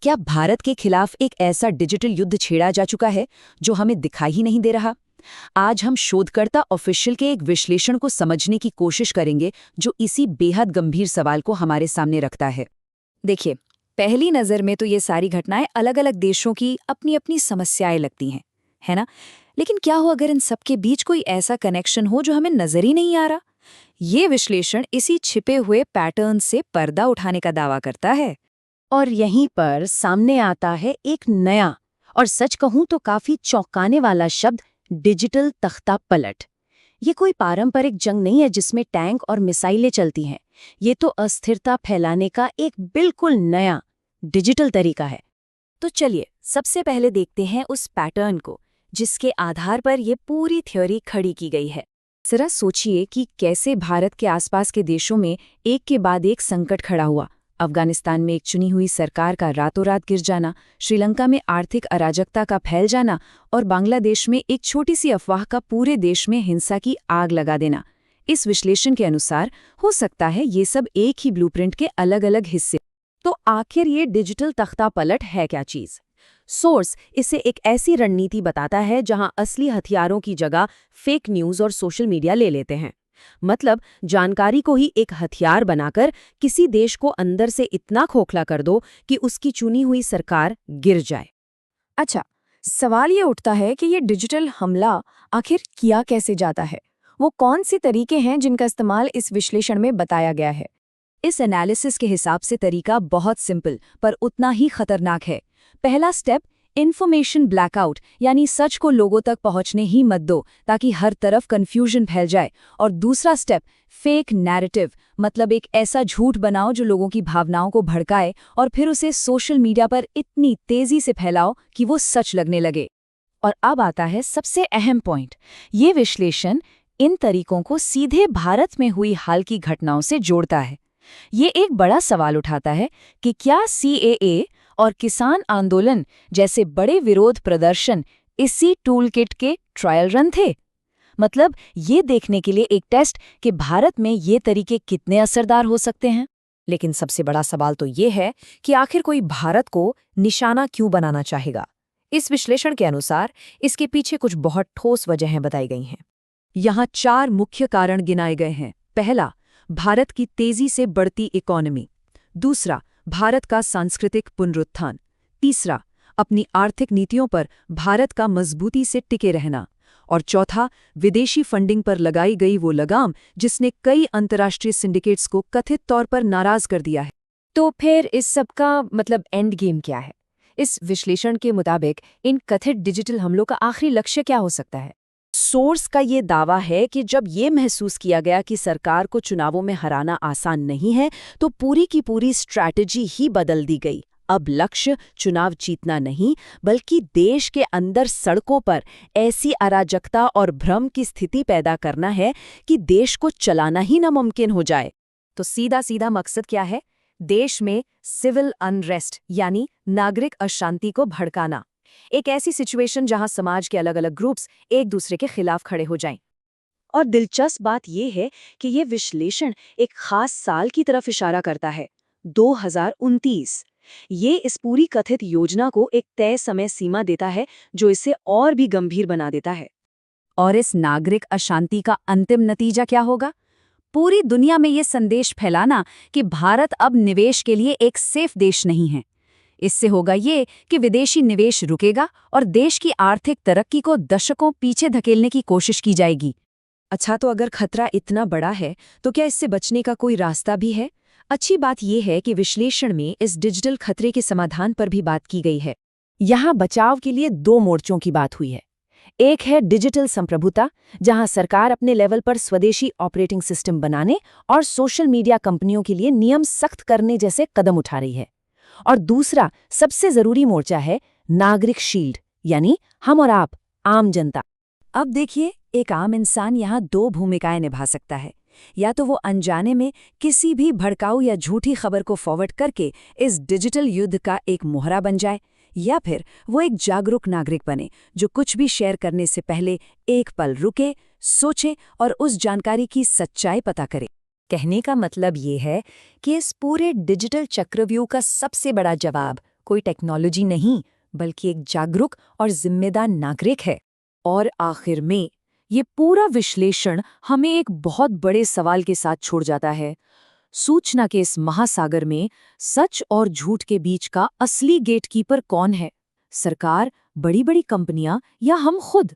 क्या भारत के खिलाफ एक ऐसा डिजिटल युद्ध छेड़ा जा चुका है जो हमें दिखाई ही नहीं दे रहा? आज हम शोधकर्ता ऑफिशियल के एक विश्लेषण को समझने की कोशिश करेंगे जो इसी बेहद गंभीर सवाल को हमारे सामने रखता है। देखिए, पहली नज़र में तो ये सारी घटनाएं अलग अलग देशों की अपनी अपनी समस्याएं लगती हैं, है ना? लेकिन क्या हो अगर इन सबके बीच कोई ऐसा कनेक्शन हो जो हमें नजर ही नहीं आ रहा? ये विश्लेषण इसी छिपे हुए पैटर्न से पर्दा उठाने का दावा करता है। और यहीं पर सामने आता है एक नया और सच कहूं तो काफी चौंकाने वाला शब्द, डिजिटल तख्ता पलट। ये कोई पारंपरिक जंग नहीं है जिसमें टैंक और मिसाइलें चलती हैं। ये तो अस्थिरता फैलाने का एक बिल्कुल नया डिजिटल तरीका है। तो चलिए सबसे पहले देखते हैं उस पैटर्न को जिसके आधार पर ये पूरी थ्योरी खड़ी की गई है। जरा सोचिए कि कैसे भारत के आसपास के देशों में एक के बाद एक संकट खड़ा हुआ। अफगानिस्तान में एक चुनी हुई सरकार का रातों रात गिर जाना, श्रीलंका में आर्थिक अराजकता का फैल जाना और बांग्लादेश में एक छोटी सी अफवाह का पूरे देश में हिंसा की आग लगा देना। इस विश्लेषण के अनुसार हो सकता है ये सब एक ही ब्लूप्रिंट के अलग अलग हिस्से। तो आखिर ये डिजिटल तख्ता पलट है क्या चीज? सोर्स इसे एक ऐसी रणनीति बताता है जहां असली हथियारों की जगह फेक न्यूज और सोशल मीडिया ले लेते हैं। मतलब जानकारी को ही एक हथियार बनाकर किसी देश को अंदर से इतना खोखला कर दो कि उसकी चुनी हुई सरकार गिर जाए। अच्छा, सवाल ये उठता है कि ये डिजिटल हमला आखिर किया कैसे जाता है? वो कौन से तरीके हैं जिनका इस्तेमाल इस विश्लेषण में बताया गया है? इस एनालिसिस के हिसाब से तरीका बहुत सिंपल पर उतना ही खतरनाक है। पहला स्टेप, इन्फॉर्मेशन ब्लैकआउट, यानी सच को लोगों तक पहुंचने ही मत दो ताकि हर तरफ कंफ्यूजन फैल जाए। और दूसरा स्टेप, फेक नैरेटिव, मतलब एक ऐसा झूठ बनाओ जो लोगों की भावनाओं को भड़काए और फिर उसे सोशल मीडिया पर इतनी तेजी से फैलाओ कि वो सच लगने लगे। और अब आता है सबसे अहम पॉइंट। ये विश्लेषण इन तरीकों को सीधे भारत में हुई हाल की घटनाओं से जोड़ता है। ये एक बड़ा सवाल उठाता है कि क्या सीएए और किसान आंदोलन जैसे बड़े विरोध प्रदर्शन इसी टूलकिट के ट्रायल रन थे? मतलब ये देखने के लिए एक टेस्ट कि भारत में ये तरीके कितने असरदार हो सकते हैं। लेकिन सबसे बड़ा सवाल तो ये है कि आखिर कोई भारत को निशाना क्यों बनाना चाहेगा? इस विश्लेषण के अनुसार इसके पीछे कुछ बहुत ठोस वजहें बताई गई हैं। यहाँ 4 मुख्य कारण गिनाए गए हैं। पहला, भारत की तेजी से बढ़ती इकोनॉमी। दूसरा, भारत का सांस्कृतिक पुनरुत्थान। तीसरा, अपनी आर्थिक नीतियों पर भारत का मजबूती से टिके रहना। और चौथा, विदेशी फंडिंग पर लगाई गई वो लगाम जिसने कई अंतर्राष्ट्रीय सिंडिकेट्स को कथित तौर पर नाराज कर दिया है। तो फिर इस सब का मतलब एंड गेम क्या है? इस विश्लेषण के मुताबिक इन कथित डिजिटल हमलों का आखिरी लक्ष्य क्या हो सकता है? सोर्स का ये दावा है कि जब ये महसूस किया गया कि सरकार को चुनावों में हराना आसान नहीं है, तो पूरी की पूरी स्ट्रैटेजी ही बदल दी गई। अब लक्ष्य चुनाव जीतना नहीं, बल्कि देश के अंदर सड़कों पर ऐसी अराजकता और भ्रम की स्थिति पैदा करना है कि देश को चलाना ही नामुमकिन हो जाए। तो सीधा सीधा मकसद क्या है? देश में सिविल अनरेस्ट यानी नागरिक अशांति को भड़काना। एक ऐसी सिचुएशन जहां समाज के अलग अलग ग्रुप्स एक दूसरे के खिलाफ खड़े हो जाएं। और दिलचस्प बात यह है कि यह विश्लेषण एक खास साल की तरफ इशारा करता है, 2029। ये इस पूरी कथित योजना को एक तय समय सीमा देता है जो इसे और भी गंभीर बना देता है। और इस नागरिक अशांति का अंतिम नतीजा क्या होगा? पूरी दुनिया में ये संदेश फैलाना कि भारत अब निवेश के लिए एक सेफ देश नहीं है। इससे होगा ये कि विदेशी निवेश रुकेगा और देश की आर्थिक तरक्की को दशकों पीछे धकेलने की कोशिश की जाएगी। अच्छा, तो अगर खतरा इतना बड़ा है तो क्या इससे बचने का कोई रास्ता भी है? अच्छी बात यह है कि विश्लेषण में इस डिजिटल खतरे के समाधान पर भी बात की गई है। यहाँ बचाव के लिए 2 मोर्चों की बात हुई है। एक है डिजिटल संप्रभुता, जहां सरकार अपने लेवल पर स्वदेशी ऑपरेटिंग सिस्टम बनाने और सोशल मीडिया कंपनियों के लिए नियम सख्त करने जैसे कदम उठा रही है। और दूसरा सबसे जरूरी मोर्चा है नागरिक शील्ड, यानी हम और आप, आम जनता। अब देखिए, एक आम इंसान यहाँ 2 भूमिकाएं निभा सकता है। या तो वो अनजाने में किसी भी भड़काऊ या झूठी खबर को फॉरवर्ड करके इस डिजिटल युद्ध का एक मोहरा बन जाए, या फिर वो एक जागरूक नागरिक बने जो कुछ भी शेयर करने से पहले एक पल रुके, सोचे और उस जानकारी की सच्चाई पता करे। कहने का मतलब ये है कि इस पूरे डिजिटल चक्रव्यूह का सबसे बड़ा जवाब कोई टेक्नोलॉजी नहीं, बल्कि एक जागरूक और जिम्मेदार नागरिक है। और आखिर में ये पूरा विश्लेषण हमें एक बहुत बड़े सवाल के साथ छोड़ जाता है। सूचना के इस महासागर में सच और झूठ के बीच का असली गेटकीपर कौन है? सरकार, बड़ी-बड़ी कंपनियां या हम खुद?